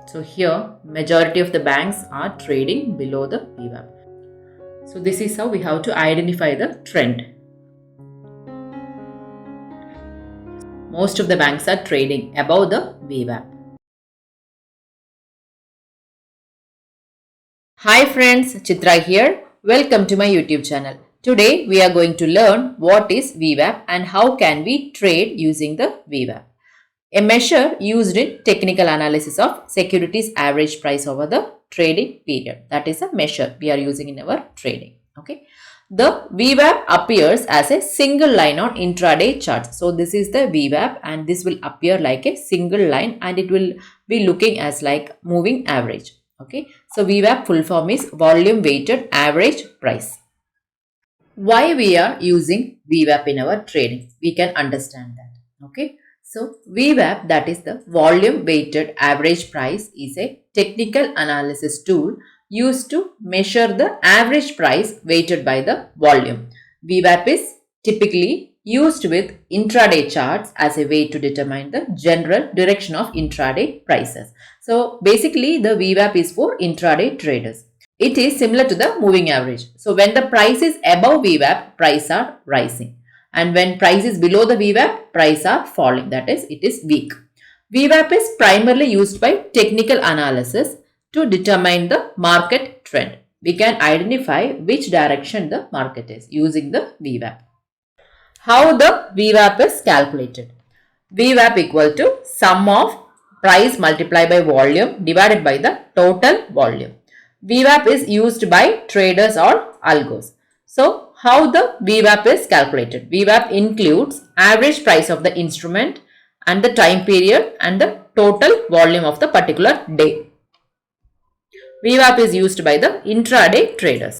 So here majority of the banks are trading below the VWAP. So this is how we have to identify the trend. Most of the banks are trading above the VWAP. Hi friends, Chitra here. Welcome to my YouTube channel. Today we are going to learn what is VWAP and how can we trade using the VWAP. A measure used in technical analysis of securities average price over the trading period. That is a measure we are using in our trading. Okay. The VWAP appears as a single line on intraday charts. So this is the VWAP and this will appear like a single line and it will be looking as like moving average. Okay. So VWAP full form is volume weighted average price. Why we are using VWAP in our trading? We can understand that. Okay. So VWAP, that is the volume weighted average price, is a technical analysis tool used to measure the average price weighted by the volume. VWAP is typically used with intraday charts as a way to determine the general direction of intraday prices. So basically the VWAP is for intraday traders. It is similar to the moving average. So when the price is above VWAP, prices are rising. And when price is below the VWAP, prices are falling. That is, it is weak. VWAP is primarily used by technical analysis to determine the market trend. We can identify which direction the market is using the VWAP. How the VWAP is calculated? VWAP equal to sum of price multiplied by volume divided by the total volume. VWAP is used by traders or algos. So, how the VWAP is calculated? VWAP includes average price of the instrument and the time period and the total volume of the particular day. VWAP is used by the intraday traders.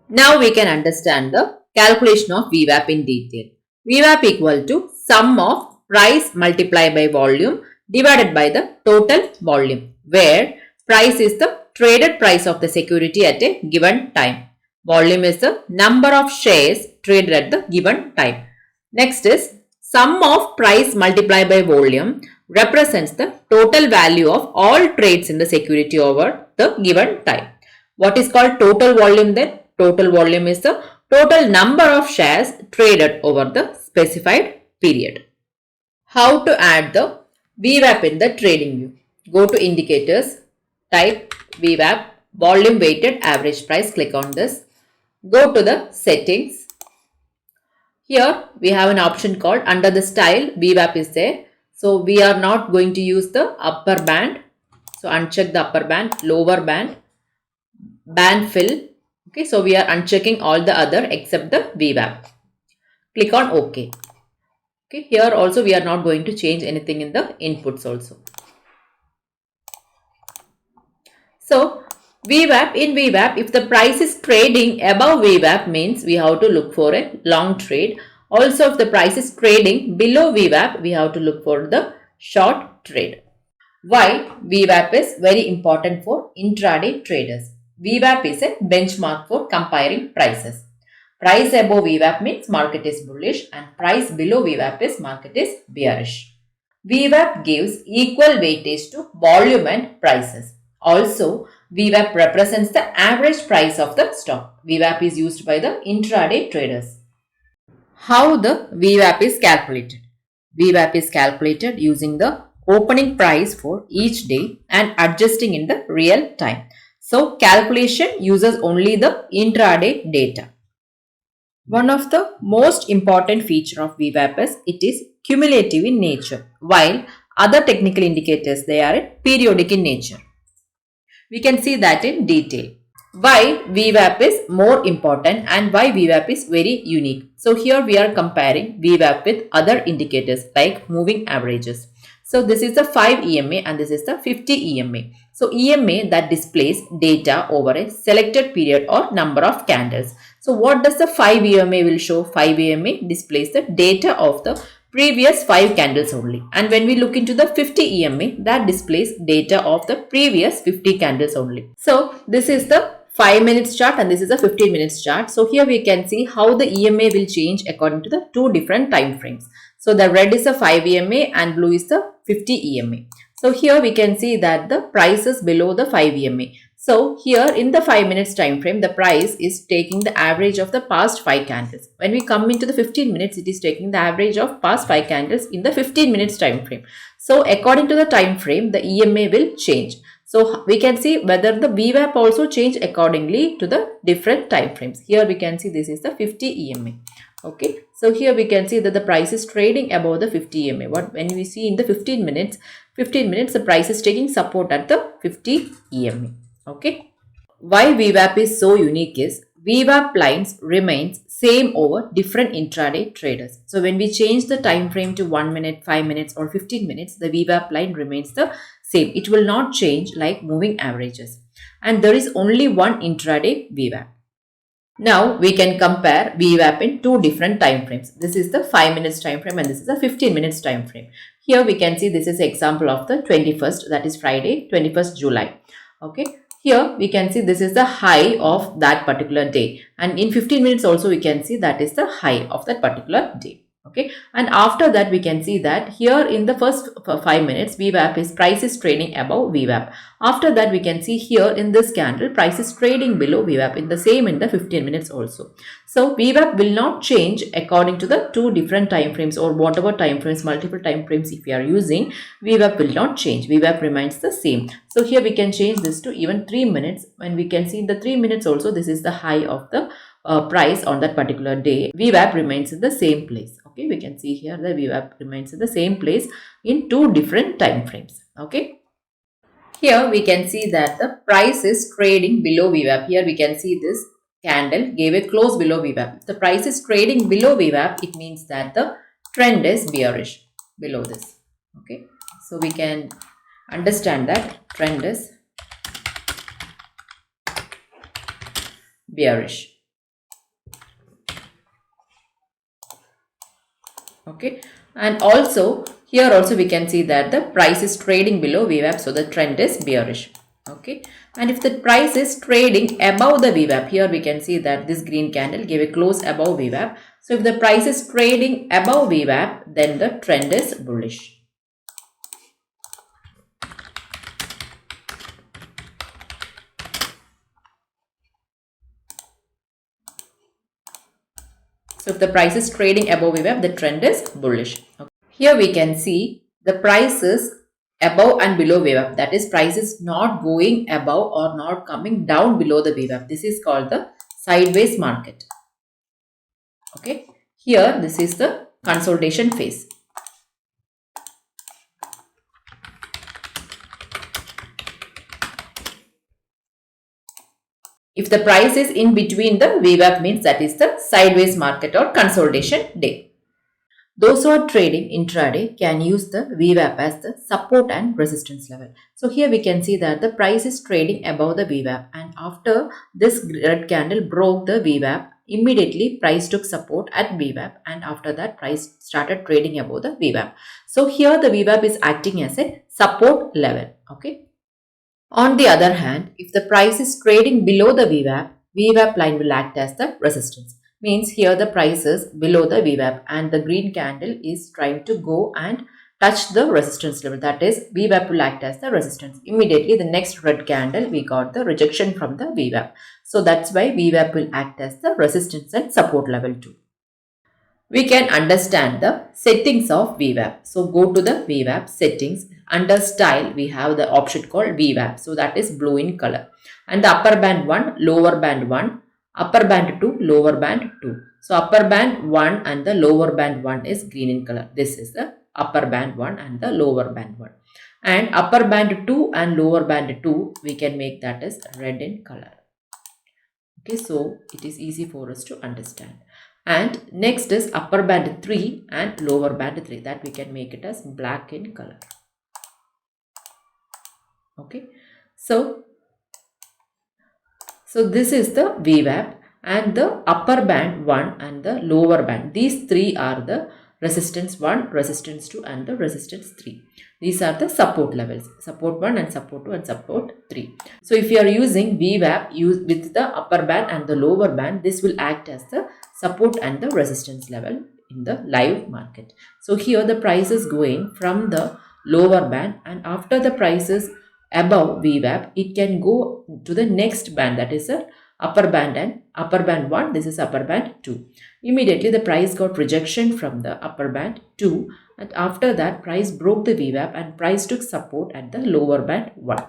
Now we can understand the calculation of VWAP in detail. VWAP equal to sum of price multiplied by volume divided by the total volume, where price is the traded price of the security at a given time. Volume is the number of shares traded at the given time. Next is sum of price multiplied by volume represents the total value of all trades in the security over the given time. What is called total volume then? Total volume is the total number of shares traded over the specified period. How to add the VWAP in the trading view? Go to indicators, type VWAP, volume weighted average price, click on this. Go to the settings. Here we have an option called under the style VWAP is there. So we are not going to use the upper band. So uncheck the upper band, lower band, band fill. Okay, so we are unchecking all the other except the VWAP. Click on OK. Okay, here also we are not going to change anything in the inputs also. So VWAP, in VWAP, if the price is trading above VWAP, means we have to look for a long trade. Also, if the price is trading below VWAP, we have to look for the short trade. Why VWAP is very important for intraday traders? VWAP is a benchmark for comparing prices. Price above VWAP means market is bullish and price below VWAP is market is bearish. VWAP gives equal weightage to volume and prices. Also, VWAP represents the average price of the stock. VWAP is used by the intraday traders. How the VWAP is calculated? VWAP is calculated using the opening price for each day and adjusting in the real time. So, calculation uses only the intraday data. One of the most important feature of VWAP is it is cumulative in nature, while other technical indicators, they are periodic in nature. We can see that in detail. Why VWAP is more important and why VWAP is very unique. So here we are comparing VWAP with other indicators like moving averages. So this is the 5 EMA and this is the 50 EMA. So EMA that displays data over a selected period or number of candles. So what does the 5 EMA will show? 5 EMA displays the data of the previous 5 candles only. And when we look into the 50 EMA, that displays data of the previous 50 candles only. So this is the 5 minutes chart and this is a 15 minutes chart. So here we can see how the EMA will change according to the two different time frames. So the red is the 5 EMA and blue is the 50 EMA. So here we can see that the price is below the 5 EMA. So here in the 5 minutes time frame, the price is taking the average of the past 5 candles. When we come into the 15 minutes, it is taking the average of past 5 candles in the 15 minutes time frame. So according to the time frame, the EMA will change. So we can see whether the VWAP also change accordingly to the different time frames. Here we can see this is the 50 EMA. Okay, so here we can see that the price is trading above the 50 EMA. When we see in the 15 minutes the price is taking support at the 50 EMA. Okay. Why VWAP is so unique is VWAP lines remains same over different intraday traders. So when we change the time frame to 1 minute, 5 minutes or 15 minutes, the VWAP line remains the same. It will not change like moving averages. And there is only one intraday VWAP. Now we can compare VWAP in two different time frames. This is the 5 minutes time frame and this is the 15 minutes time frame. Here we can see this is an example of the 21st, that is Friday, 21st July. Okay. Here we can see this is the high of that particular day, and in 15 minutes also we can see that is the high of that particular day. Okay, and after that we can see that here in the first 5 minutes VWAP is price is trading above VWAP. After that we can see here in this candle price is trading below VWAP, in the same in the 15 minutes also. So VWAP will not change according to the two different time frames or whatever time frames, multiple time frames if you are using, VWAP will not change. VWAP remains the same. So here we can change this to even 3 minutes. When we can see in the 3 minutes also, this is the high of the price on that particular day. VWAP remains in the same place. Okay, we can see here the VWAP remains in the same place in two different time frames. Okay. Here we can see that the price is trading below VWAP. Here we can see this candle gave a close below VWAP. If the price is trading below VWAP, it means that the trend is bearish below this. Okay, so we can understand that trend is bearish. Okay, and also here also we can see that the price is trading below VWAP, so the trend is bearish. Okay, and if the price is trading above the VWAP, here we can see that this green candle gave a close above VWAP. So if the price is trading above VWAP, then the trend is bullish. So if the price is trading above VWAP, the trend is bullish. Okay. Here we can see the price is above and below VWAP. That is, price is not going above or not coming down below the VWAP. This is called the sideways market. Okay. Here this is the consolidation phase. If the price is in between the VWAP, means that is the sideways market or consolidation day. Those who are trading intraday can use the VWAP as the support and resistance level. So here we can see that the price is trading above the VWAP, and after this red candle broke the VWAP, immediately price took support at VWAP, and after that price started trading above the VWAP. So here the VWAP is acting as a support level. Okay. On the other hand, if the price is trading below the VWAP, VWAP line will act as the resistance. Means here the price is below the VWAP and the green candle is trying to go and touch the resistance level. That is, VWAP will act as the resistance. Immediately the next red candle, we got the rejection from the VWAP. So that's why VWAP will act as the resistance and support level too. We can understand the settings of VWAP. So go to the VWAP settings. Under style, we have the option called VWAP. So that is blue in color. And the upper band 1, lower band 1, upper band 2, lower band 2. So upper band 1 and the lower band 1 is green in color. This is the upper band 1 and the lower band 1. And upper band 2 and lower band 2, we can make that as red in color. Okay, so it is easy for us to understand. And next is upper band 3 and lower band 3, that we can make it as black in color. Okay, so this is the VWAP, and the upper band 1 and the lower band, these three are the resistance 1, resistance 2 and the resistance 3. These are the support levels, support 1 and support 2 and support 3. So if you are using VWAP with the upper band and the lower band, this will act as the support and the resistance level in the live market. So here the price is going from the lower band, and after the price is above VWAP, it can go to the next band, that is a upper band, and upper band 1, this is upper band 2. Immediately the price got rejection from the upper band 2, and after that price broke the VWAP and price took support at the lower band 1.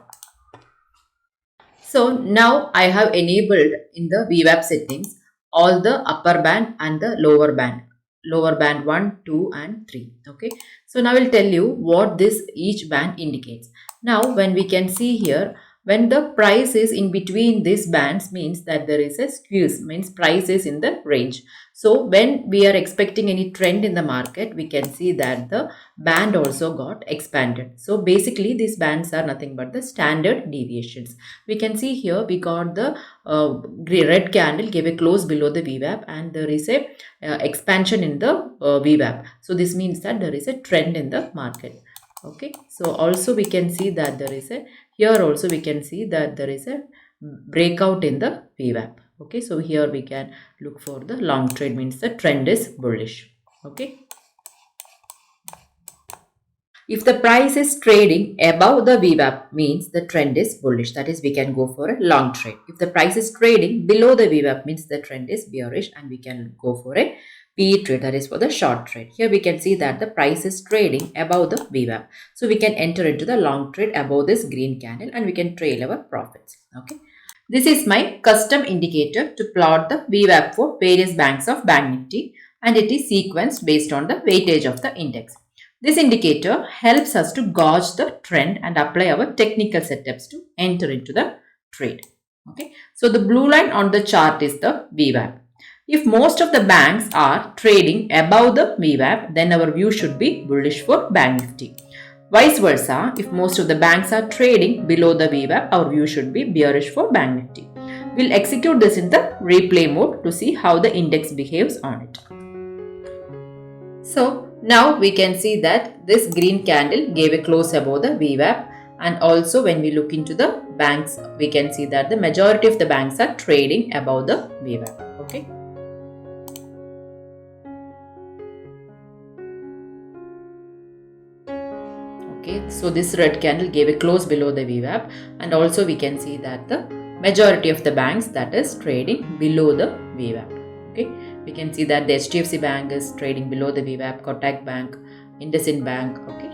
So now I have enabled in the VWAP settings all the upper band and the lower band 1, 2 and 3. Okay. So now I will tell you what this each band indicates. Now when we can see here, when the price is in between these bands means that there is a squeeze, means price is in the range. So when we are expecting any trend in the market, we can see that the band also got expanded. So basically these bands are nothing but the standard deviations. We can see here we got the red candle gave a close below the VWAP, and there is a expansion in the VWAP. So this means that there is a trend in the market. Okay, so also we can see that there is a, here also we can see that there is a breakout in the VWAP. Okay, so here we can look for the long trade, means the trend is bullish. Okay. If the price is trading above the VWAP, means the trend is bullish. That is, we can go for a long trade. If the price is trading below the VWAP, means the trend is bearish, and we can go for a PE trade, that is for the short trade. Here we can see that the price is trading above the VWAP. So we can enter into the long trade above this green candle, and we can trail our profits. Okay. This is my custom indicator to plot the VWAP for various banks of Bank Nifty, and it is sequenced based on the weightage of the index. This indicator helps us to gauge the trend and apply our technical setups to enter into the trade. Okay. So the blue line on the chart is the VWAP. If most of the banks are trading above the VWAP, then our view should be bullish for Bank Nifty. Vice versa, if most of the banks are trading below the VWAP, our view should be bearish for Bank Nifty. We'll execute this in the replay mode to see how the index behaves on it. So now we can see that this green candle gave a close above the VWAP, and also when we look into the banks, we can see that the majority of the banks are trading above the VWAP. Okay. Okay, so this red candle gave a close below the VWAP, and also we can see that the majority of the banks that is trading below the VWAP. Okay, we can see that the HDFC Bank is trading below the VWAP, Kotak Bank, IndusInd Bank. Okay,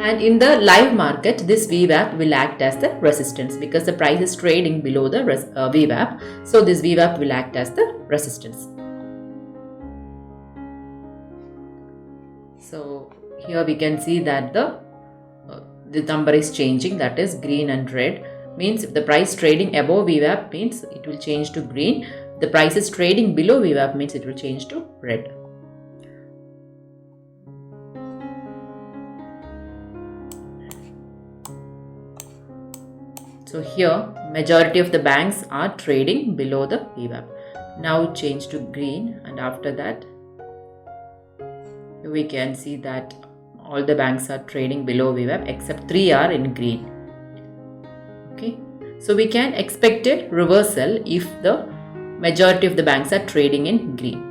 and in the live market, this VWAP will act as the resistance because the price is trading below the VWAP. So this VWAP will act as the resistance. So here we can see that the number is changing, that is green and red. Means if the price trading above VWAP, means it will change to green. If the price is trading below VWAP, means it will change to red. So here majority of the banks are trading below the VWAP. Now change to green, and after that we can see that all the banks are trading below VWAP except 3 are in green. Okay, so we can expect a reversal if the majority of the banks are trading in green.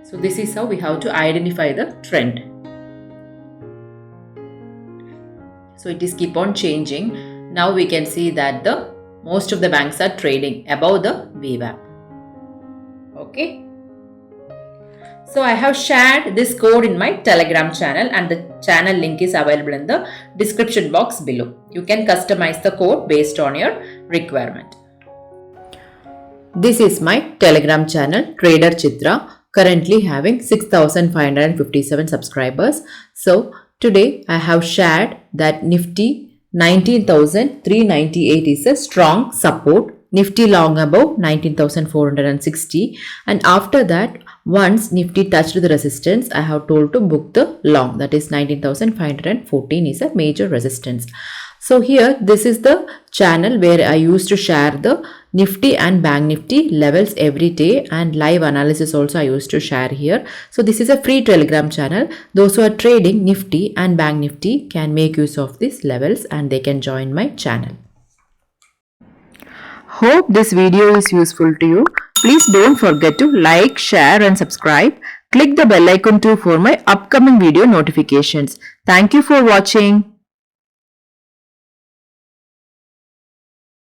So this is how we have to identify the trend. So it is keep on changing. Now we can see that the most of the banks are trading above the VWAP. Okay. So I have shared this code in my Telegram channel, and the channel link is available in the description box below. You can customize the code based on your requirement. This is my Telegram channel, Trader Chitra, currently having 6,557 subscribers. So today I have shared that Nifty 19,398 is a strong support. Nifty long above 19,460, and after that once Nifty touched the resistance, I have told to book the long, that is 19,514 is a major resistance. So here this is the channel where I used to share the Nifty and Bank Nifty levels every day, and live analysis also I used to share here. So this is a free Telegram channel. Those who are trading Nifty and Bank Nifty can make use of these levels, and they can join my channel. Hope this video is useful to you. Please don't forget to like, share and subscribe. Click the bell icon too for my upcoming video notifications. Thank you for watching.